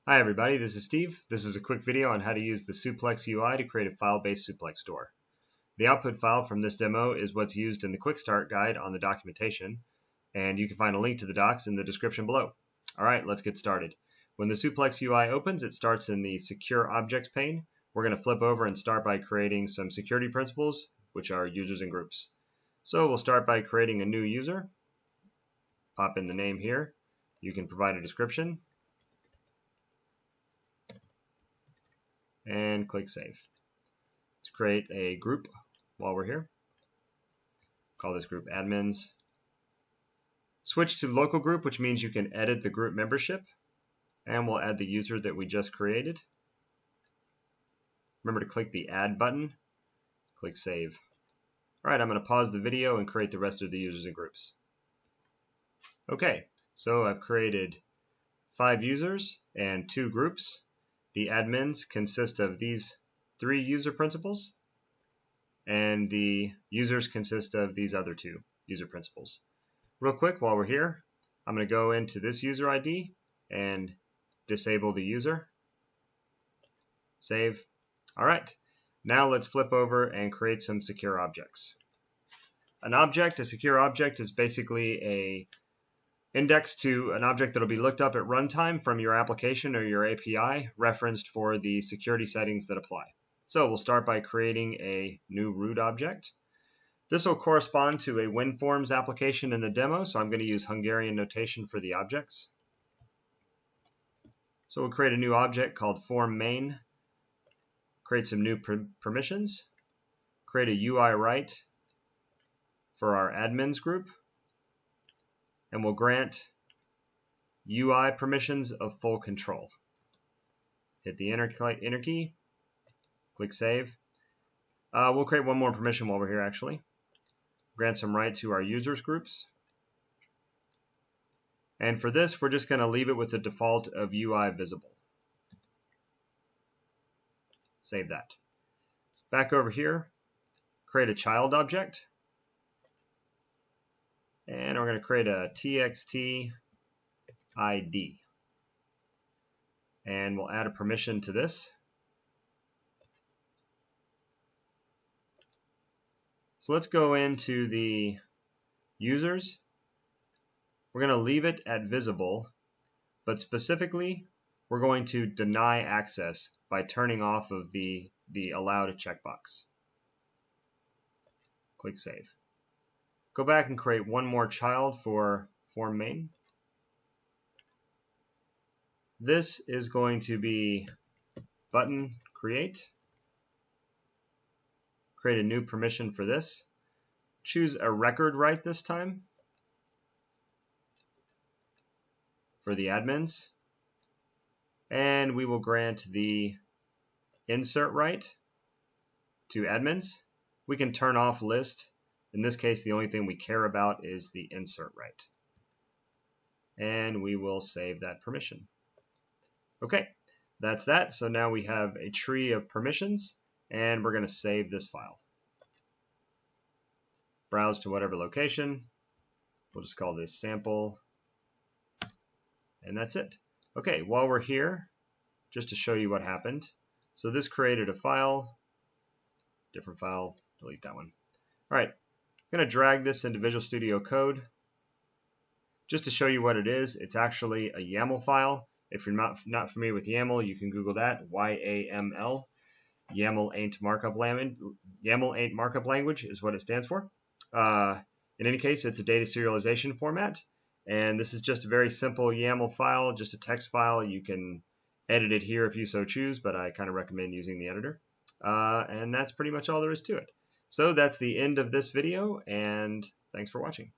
Hi everybody, this is Steve. This is a quick video on how to use the Suplex UI to create a file-based Suplex store. The output file from this demo is what's used in the QuickStart guide on the documentation, and you can find a link to the docs in the description below. Alright, let's get started. When the Suplex UI opens, it starts in the Secure Objects pane. We're going to flip over and start by creating some security principles, which are users and groups. So we'll start by creating a new user. Pop in the name here. You can provide a description. And click Save. Let's create a group while we're here. Call this group admins. Switch to local group, which means you can edit the group membership. And we'll add the user that we just created. Remember to click the Add button. Click Save. Alright, I'm going to pause the video and create the rest of the users and groups. Okay, so I've created 5 users and 2 groups. The admins consist of these 3 user principals, and the users consist of these other 2 user principals. Real quick, while we're here, I'm going to go into this user ID and disable the user. Save. All right, now let's flip over and create some secure objects. A secure object is basically a index to an object that will be looked up at runtime from your application or your API, referenced for the security settings that apply. So we'll start by creating a new root object. This will correspond to a WinForms application in the demo, so I'm going to use Hungarian notation for the objects. So we'll create a new object called form main, create some new permissions, create a UI right for our admins group, and we'll grant UI permissions of full control. Hit the enter key, click Save. We'll create one more permission while we're here actually. Grant some right to our users groups. And for this, we're just going to leave it with the default of UI visible. Save that. Back over here, create a child object. And we're going to create a txt ID. And we'll add a permission to this. So let's go into the users. We're going to leave it at visible, but specifically, we're going to deny access by turning off of the allowed checkbox. Click Save. Go back and create one more child for form main. This is going to be button create. Create a new permission for this. Choose a record right this time for the admins. And we will grant the insert right to admins. We can turn off list. In this case, the only thing we care about is the insert right. And we will save that permission. Okay, that's that. So now we have a tree of permissions, and we're going to save this file. Browse to whatever location. We'll just call this sample. And that's it. Okay, while we're here, just to show you what happened. So this created a file, different file, delete that one. All right. I'm going to drag this into Visual Studio Code. Just to show you what it is, it's actually a YAML file. If you're not familiar with YAML, you can Google that, YAML. YAML ain't markup language. YAML ain't markup language is what it stands for. In any case, it's a data serialization format. And this is just a very simple YAML file, just a text file. You can edit it here if you so choose, but I kind of recommend using the editor. And that's pretty much all there is to it. So that's the end of this video, and thanks for watching.